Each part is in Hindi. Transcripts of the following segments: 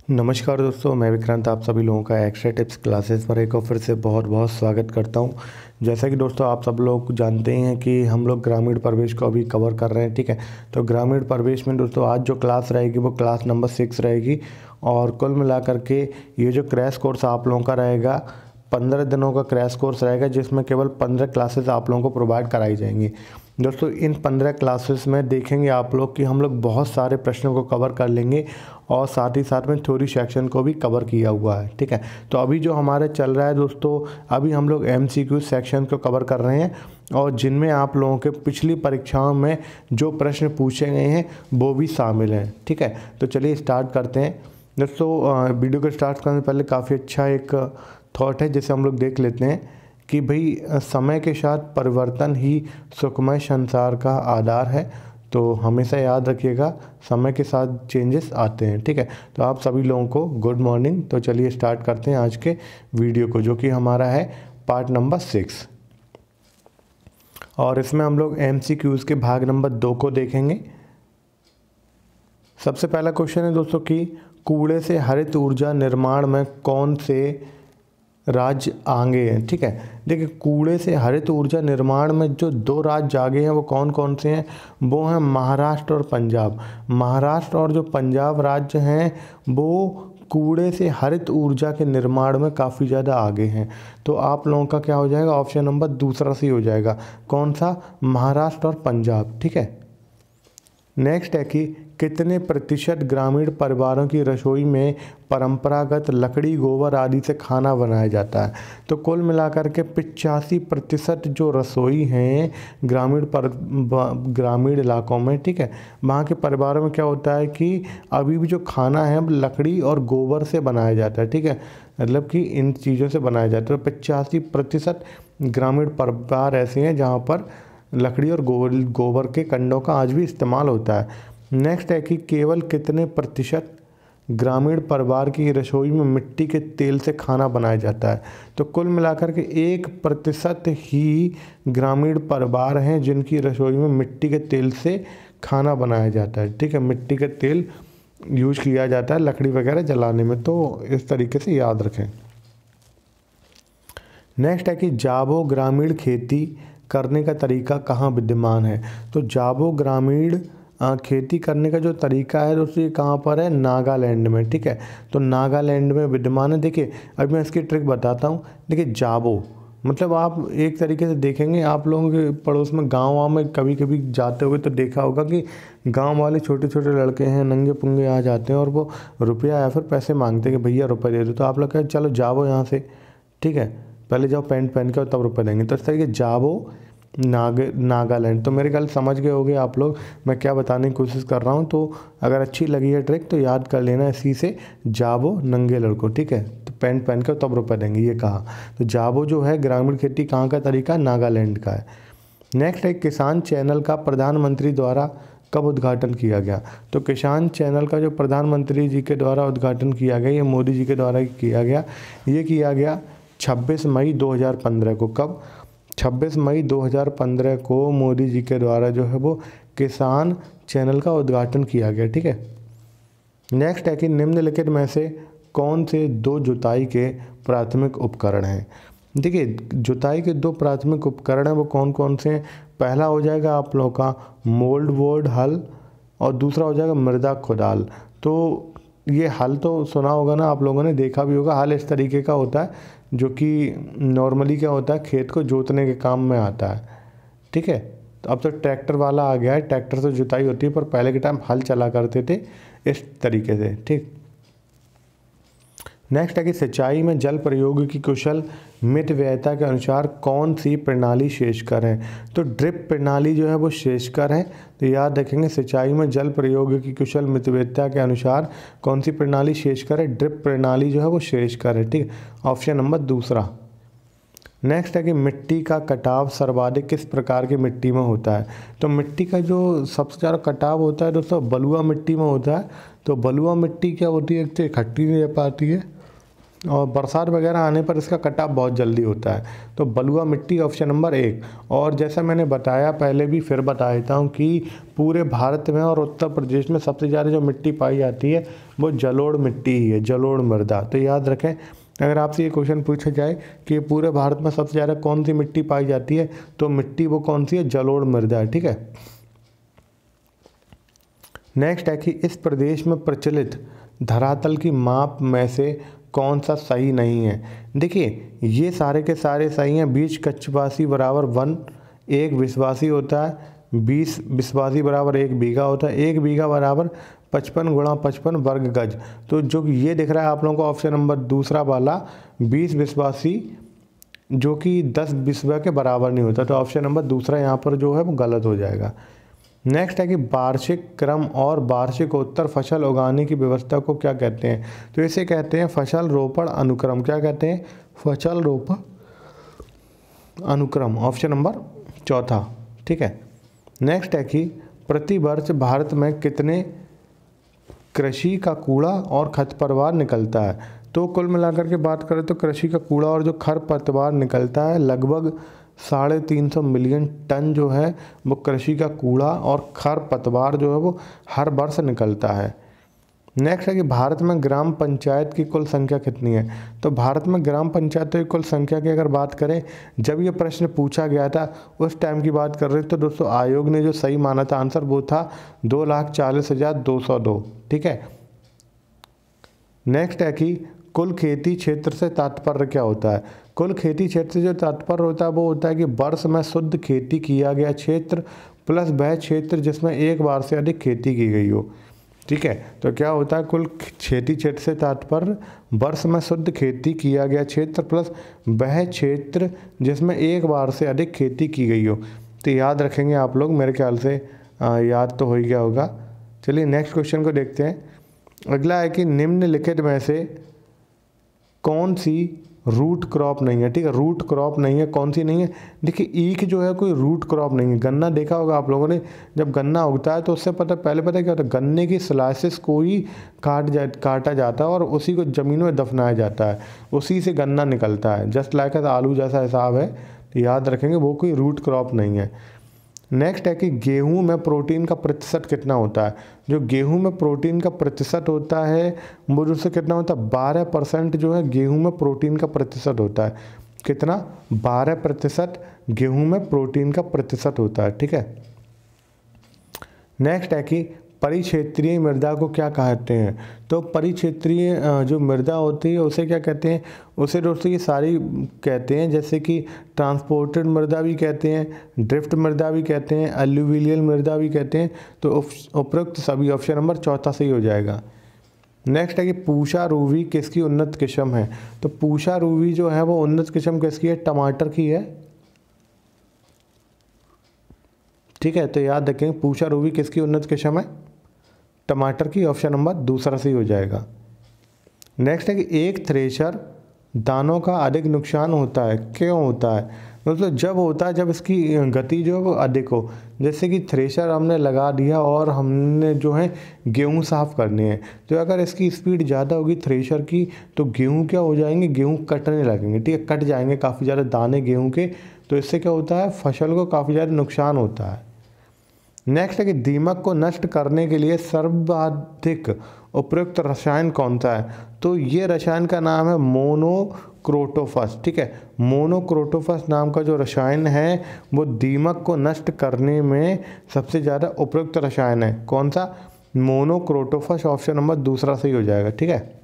नमस्कार दोस्तों, मैं विक्रांत आप सभी लोगों का एक्स्ट्रा टिप्स क्लासेस पर एक और फिर से बहुत बहुत स्वागत करता हूं। जैसा कि दोस्तों आप सब लोग जानते ही हैं कि हम लोग ग्रामीण परिवेश को अभी कवर कर रहे हैं, ठीक है। तो ग्रामीण परिवेश में दोस्तों आज जो क्लास रहेगी वो क्लास नंबर 6 रहेगी और कुल मिलाकर के ये जो क्रैश कोर्स आप लोगों का रहेगा 15 दिनों का क्रैश कोर्स रहेगा, जिसमें केवल 15 क्लासेस आप लोगों को प्रोवाइड कराई जाएंगी। दोस्तों इन 15 क्लासेस में देखेंगे आप लोग कि हम लोग बहुत सारे प्रश्नों को कवर कर लेंगे और साथ ही साथ में थ्योरी सेक्शन को भी कवर किया हुआ है, ठीक है। तो अभी जो हमारे चल रहा है दोस्तों, अभी हम लोग MCQ सेक्शन को कवर कर रहे हैं और जिनमें आप लोगों के पिछली परीक्षाओं में जो प्रश्न पूछे गए हैं वो भी शामिल हैं, ठीक है। तो चलिए स्टार्ट करते हैं दोस्तों। वीडियो को स्टार्ट करने से पहले काफ़ी अच्छा एक थॉट है जिसे हम लोग देख लेते हैं कि भाई समय के साथ परिवर्तन ही सुखमय संसार का आधार है। तो हमेशा याद रखिएगा समय के साथ चेंजेस आते हैं, ठीक है। तो आप सभी लोगों को गुड मॉर्निंग। तो चलिए स्टार्ट करते हैं आज के वीडियो को, जो कि हमारा है पार्ट नंबर 6 और इसमें हम लोग MCQs के भाग नंबर 2 को देखेंगे। सबसे पहला क्वेश्चन है दोस्तों कि कूड़े से हरित ऊर्जा निर्माण में कौन से राज्य आगे हैं, ठीक है। देखिए कूड़े से हरित ऊर्जा निर्माण में जो 2 राज्य आगे हैं वो कौन कौन से हैं, वो हैं महाराष्ट्र और पंजाब। महाराष्ट्र और जो पंजाब राज्य हैं वो कूड़े से हरित ऊर्जा के निर्माण में काफ़ी ज़्यादा आगे हैं। तो आप लोगों का क्या हो जाएगा, ऑप्शन नंबर दूसरा सी हो जाएगा। कौन सा, महाराष्ट्र और पंजाब, ठीक है। नेक्स्ट है कि कितने प्रतिशत ग्रामीण परिवारों की रसोई में परंपरागत लकड़ी, गोबर आदि से खाना बनाया जाता है। तो कुल मिलाकर के 85% जो रसोई हैं ग्रामीण इलाकों में, ठीक है, वहाँ के परिवारों में क्या होता है कि अभी भी जो खाना है लकड़ी और गोबर से बनाया जाता है, ठीक है। मतलब कि इन चीज़ों से बनाया जाता है। तो 85% ग्रामीण परिवार ऐसे हैं जहाँ पर लकड़ी और गोबर के कंडों का आज भी इस्तेमाल होता है। नेक्स्ट है कि केवल कितने प्रतिशत ग्रामीण परिवार की रसोई में मिट्टी के तेल से खाना बनाया जाता है। तो कुल मिलाकर के 1% ही ग्रामीण परिवार हैं जिनकी रसोई में मिट्टी के तेल से खाना बनाया जाता है, ठीक है। मिट्टी का तेल यूज किया जाता है लकड़ी वगैरह जलाने में, तो इस तरीके से याद रखें। नेक्स्ट है कि जाबो ग्रामीण खेती करने का तरीका कहाँ विद्यमान है। तो जाबो ग्रामीण खेती करने का जो तरीका है दोस्तों ये कहाँ पर है, नागालैंड में, ठीक है। तो नागालैंड में विद्यमान है। देखिए अभी मैं इसकी ट्रिक बताता हूँ। देखिए जाबो मतलब आप एक तरीके से देखेंगे, आप लोगों के पड़ोस में गाँव में कभी कभी जाते हुए तो देखा होगा कि गाँव वाले छोटे छोटे लड़के हैं, नंगे पुंगे आ जाते हैं और वो रुपया या फिर पैसे मांगते हैं कि भैया रुपये दे दो। तो आप लोग कहें चलो जाओ यहाँ से, ठीक है, पहले जाओ पैंट पहन के और तब रुपये देंगे। तो इस तरीके जाबो नागालैंड। तो मेरे ख्याल समझ गए होंगे आप लोग मैं क्या बताने की कोशिश कर रहा हूँ। तो अगर अच्छी लगी है ट्रिक तो याद कर लेना इसी से, जाबो नंगे लड़को, ठीक है। तो पैंट पहन कर तब रुपये देंगे ये कहा। तो जाबो जो है ग्रामीण खेती कहाँ का तरीका, नागालैंड का है। नेक्स्ट है किसान चैनल का प्रधानमंत्री द्वारा कब उद्घाटन किया गया। तो किसान चैनल का जो प्रधानमंत्री जी के द्वारा उद्घाटन किया गया, ये मोदी जी के द्वारा किया गया। ये किया गया 26 मई 2015 को। कब, 26 मई 2015 को मोदी जी के द्वारा जो है वो किसान चैनल का उद्घाटन किया गया, ठीक है। नेक्स्ट है कि निम्नलिखित में से कौन से 2 जुताई के प्राथमिक उपकरण हैं। देखिए जुताई के 2 प्राथमिक उपकरण हैं वो कौन कौन से हैं। पहला हो जाएगा आप लोगों का मोल्ड बोर्ड हल और दूसरा हो जाएगा मृदा खुदाल। तो ये हल तो सुना होगा ना, आप लोगों ने देखा भी होगा। हल इस तरीके का होता है जो कि नॉर्मली क्या होता है, खेत को जोतने के काम में आता है, ठीक है। तो अब तो ट्रैक्टर वाला आ गया है, ट्रैक्टर से जुताई होती है, पर पहले के टाइम हल चला करते थे इस तरीके से, ठीक। नेक्स्ट है कि सिंचाई में जल प्रयोग की कुशल मितव्ययता के अनुसार कौन सी प्रणाली श्रेष्ठकर है। तो ड्रिप प्रणाली जो है वो श्रेष्ठकर है। तो याद रखेंगे सिंचाई में जल प्रयोग की कुशल मितव्ययता के अनुसार कौन सी प्रणाली श्रेष्ठकर है, ड्रिप प्रणाली जो है वो श्रेष्ठकर है, ठीक। ऑप्शन नंबर दूसरा। नेक्स्ट है कि मिट्टी का कटाव सर्वाधिक किस प्रकार की मिट्टी में होता है। तो मिट्टी का जो सबसे ज़्यादा कटाव होता है दोस्तों बलुआ मिट्टी में होता है। तो बलुआ मिट्टी क्या होती है, एक तो इकट्ठी नहीं रह पाती है और बरसात वगैरह आने पर इसका कटाव बहुत जल्दी होता है। तो बलुआ मिट्टी ऑप्शन नंबर 1। और जैसा मैंने बताया पहले भी फिर बता देता हूँ कि पूरे भारत में और उत्तर प्रदेश में सबसे ज़्यादा जो मिट्टी पाई जाती है वो जलोढ़ मिट्टी ही है, जलोढ़ मृदा। तो याद रखें, अगर आपसे ये क्वेश्चन पूछा जाए कि पूरे भारत में सबसे ज़्यादा कौन सी मिट्टी पाई जाती है, तो मिट्टी वो कौन सी है, जलोढ़ मृदा है। ठीक है। नेक्स्ट है कि इस प्रदेश में प्रचलित धरातल की माप में से कौन सा सही नहीं है। देखिए ये सारे के सारे सही हैं। 20 कच्छवासी बराबर 1 1 विश्वासी होता है, 20 विश्वासी बराबर 1 बीघा होता है, 1 बीघा बराबर 55 गुणा 55 वर्ग गज। तो जो ये दिख रहा है आप लोगों को ऑप्शन नंबर दूसरा वाला 20 विश्वासी जो कि 10 विश्वा के बराबर नहीं होता, तो ऑप्शन नंबर दूसरा यहाँ पर जो है वो गलत हो जाएगा। नेक्स्ट है कि वार्षिक क्रम और वार्षिकोत्तर फसल उगाने की व्यवस्था को क्या कहते हैं। तो इसे कहते हैं फसल रोपण अनुक्रम। क्या कहते हैं, फसल रोपण अनुक्रम, ऑप्शन नंबर चौथा। ठीक है। नेक्स्ट है कि प्रति वर्ष भारत में कितने कृषि का कूड़ा और खरपतवार निकलता है। तो कुल मिलाकर के बात करें तो कृषि का कूड़ा और जो खरपतवार निकलता है लगभग 350 मिलियन टन जो है वो कृषि का कूड़ा और खरपतवार जो है वो हर वर्ष निकलता है। नेक्स्ट है कि भारत में ग्राम पंचायत की कुल संख्या कितनी है। तो भारत में ग्राम पंचायतों की कुल संख्या की अगर बात करें, जब ये प्रश्न पूछा गया था उस टाइम की बात कर रहे थे तो दोस्तों आयोग ने जो सही माना था आंसर वो था 2,40,202। ठीक है। नेक्स्ट है कि कुल खेती क्षेत्र से तात्पर्य क्या होता है। कुल खेती क्षेत्र से जो तात्पर्य होता है वो होता है कि वर्ष में शुद्ध खेती किया गया क्षेत्र प्लस वह क्षेत्र जिसमें एक बार से अधिक खेती की गई हो। ठीक है। तो क्या होता है, कुल खेती क्षेत्र से तात्पर्य वर्ष में शुद्ध खेती किया गया क्षेत्र प्लस वह क्षेत्र जिसमें एक बार से अधिक खेती की गई हो। तो याद रखेंगे आप लोग, मेरे ख्याल से याद तो हो ही गया होगा। चलिए नेक्स्ट क्वेश्चन को देखते हैं। अगला है कि निम्नलिखित में से कौन सी रूट क्रॉप नहीं है। ठीक है, रूट क्रॉप नहीं है, कौन सी नहीं है। देखिए ईख जो है कोई रूट क्रॉप नहीं है। गन्ना देखा होगा आप लोगों ने, जब गन्ना उगता है तो उससे पहले पता क्या होता है, गन्ने की स्लाइसेस को ही काटा जाता है और उसी को ज़मीन में दफनाया जाता है, उसी से गन्ना निकलता है। जस्ट लाइक आलू जैसा हिसाब है, तो याद रखेंगे वो कोई रूट क्रॉप नहीं है। नेक्स्ट है कि गेहूं में प्रोटीन का प्रतिशत कितना होता है। जो गेहूं में प्रोटीन का प्रतिशत होता है वो उससे कितना होता है, 12% जो है गेहूं में प्रोटीन का प्रतिशत होता है। कितना, 12% गेहूं में प्रोटीन का प्रतिशत होता है। ठीक है। नेक्स्ट है कि परिक्षेत्रीय मृदा को क्या कहते हैं। तो परिक्षेत्रीय जो मृदा होती है उसे क्या कहते हैं, उसे दोस्तों ये सारी कहते हैं, जैसे कि ट्रांसपोर्टेड मृदा भी कहते हैं, ड्रिफ्ट मृदा भी कहते हैं, एल्यूवियल मृदा भी कहते हैं। तो उपरोक्त सभी ऑप्शन नंबर चौथा सही हो जाएगा। नेक्स्ट है कि पूषा रूबी किसकी उन्नत किस्म है। तो पूषा रूबी जो है वो उन्नत किस्म किसकी है, टमाटर की है। ठीक है। तो याद रखें पूषा रूबी किसकी उन्नत किस्म है, टमाटर की, ऑप्शन नंबर दूसरा सही हो जाएगा। नेक्स्ट है कि एक थ्रेशर दानों का अधिक नुकसान होता है, क्यों होता है। मतलब जब होता है जब इसकी गति जो है वो अधिक हो। जैसे कि थ्रेशर हमने लगा दिया और हमने जो है गेहूं साफ़ करने हैं, तो अगर इसकी स्पीड ज़्यादा होगी थ्रेशर की तो गेहूं क्या हो जाएंगे, गेहूं कटने लगेंगे। ठीक है, कट जाएंगे काफ़ी ज़्यादा दाने गेहूं के। तो इससे क्या होता है, फसल को काफ़ी ज़्यादा नुकसान होता है। नेक्स्ट है कि दीमक को नष्ट करने के लिए सर्वाधिक उपयुक्त रसायन कौन सा है। तो ये रसायन का नाम है मोनोक्रोटोफास। ठीक है, मोनोक्रोटोफास नाम का जो रसायन है वो दीमक को नष्ट करने में सबसे ज़्यादा उपयुक्त रसायन है। कौन सा, मोनोक्रोटोफास, ऑप्शन नंबर दूसरा सही हो जाएगा। ठीक है।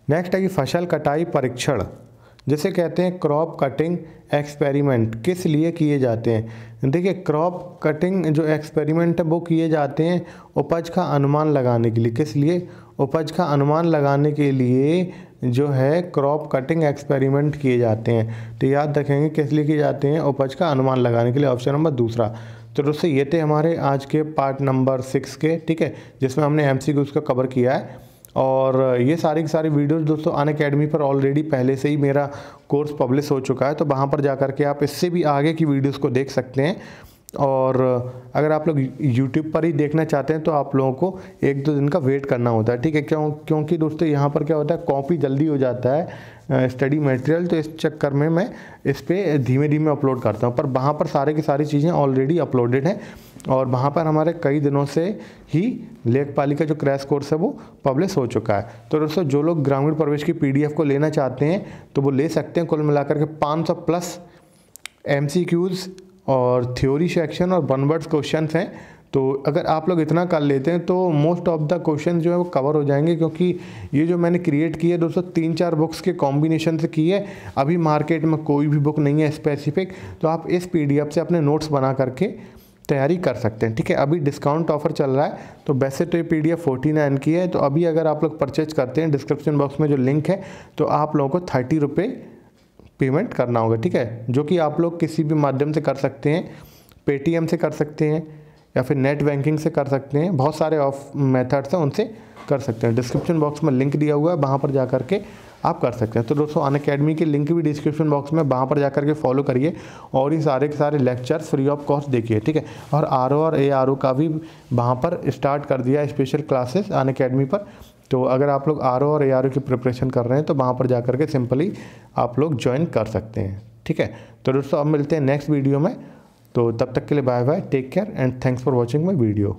नेक्स्ट है कि फसल कटाई परीक्षण जिसे कहते हैं क्रॉप कटिंग एक्सपेरिमेंट किस लिए किए जाते हैं। देखिए क्रॉप कटिंग जो एक्सपेरिमेंट है वो किए जाते हैं उपज का अनुमान लगाने के लिए। किस लिए, उपज का अनुमान लगाने के लिए जो है क्रॉप कटिंग एक्सपेरिमेंट किए जाते हैं। तो याद रखेंगे किस लिए किए जाते हैं, उपज का अनुमान लगाने के लिए, ऑप्शन नंबर दूसरा। तो दोस्तों ये थे हमारे आज के पार्ट नंबर 6 के। ठीक है, जिसमें हमने MCQs का कवर किया है। और ये सारी की सारी वीडियोस दोस्तों अनअकैडमी पर ऑलरेडी पहले से ही मेरा कोर्स पब्लिश हो चुका है, तो वहाँ पर जा कर के आप इससे भी आगे की वीडियोस को देख सकते हैं। और अगर आप लोग यूट्यूब पर ही देखना चाहते हैं तो आप लोगों को 1-2 दिन का वेट करना होता है, ठीक है। क्योंकि दोस्तों यहाँ पर क्या होता है, कॉपी जल्दी हो जाता है स्टडी मटेरियल, तो इस चक्कर में मैं इस पर धीमे धीमे अपलोड करता हूँ। पर वहाँ पर सारे की सारी चीज़ें ऑलरेडी अपलोडेड हैं और वहाँ पर हमारे कई दिनों से ही लेखपाली का जो क्रैश कोर्स है वो पब्लिश हो चुका है। तो दोस्तों जो लोग ग्रामीण प्रवेश की PDF को लेना चाहते हैं तो वो ले सकते हैं। कुल मिलाकर के 500 प्लस MCQs और थ्योरी सेक्शन और 1 वर्ड्स क्वेश्चंस हैं। तो अगर आप लोग इतना कर लेते हैं तो मोस्ट ऑफ द क्वेश्चन जो है वो कवर हो जाएंगे, क्योंकि ये जो मैंने क्रिएट की है दोस्तों 3-4 बुक्स के कॉम्बिनेशन से की है। अभी मार्केट में कोई भी बुक नहीं है स्पेसिफिक, तो आप इस PDF से अपने नोट्स बना करके तैयारी कर सकते हैं, ठीक है। अभी डिस्काउंट ऑफर चल रहा है, तो वैसे तो ये PDF 49 की है। तो अभी अगर आप लोग परचेज करते हैं, डिस्क्रिप्शन बॉक्स में जो लिंक है, तो आप लोगों को 30 रुपये पेमेंट करना होगा, ठीक है। जो कि आप लोग किसी भी माध्यम से कर सकते हैं, पेटीएम से कर सकते हैं या फिर नेट बैंकिंग से कर सकते हैं। बहुत सारे ऑफ मेथड्स हैं, उनसे कर सकते हैं। डिस्क्रिप्शन बॉक्स में लिंक दिया हुआ है, वहाँ पर जा करके आप कर सकते हैं। तो दोस्तों अनअकैडमी की लिंक भी डिस्क्रिप्शन बॉक्स में, वहाँ पर जा करके फॉलो करिए और ये सारे के सारे लेक्चर्स फ्री ऑफ कॉस्ट देखिए, ठीक है। और RO और ARO का भी वहाँ पर स्टार्ट कर दिया स्पेशल क्लासेस अनअकैडमी पर। तो अगर आप लोग RO और ARO की प्रिपरेशन कर रहे हैं तो वहाँ पर जा करके सिंपली आप लोग ज्वाइन कर सकते हैं, ठीक है। तो दोस्तों अब मिलते हैं नेक्स्ट वीडियो में, तो तब तक के लिए bye bye, take care and thanks for watching my video.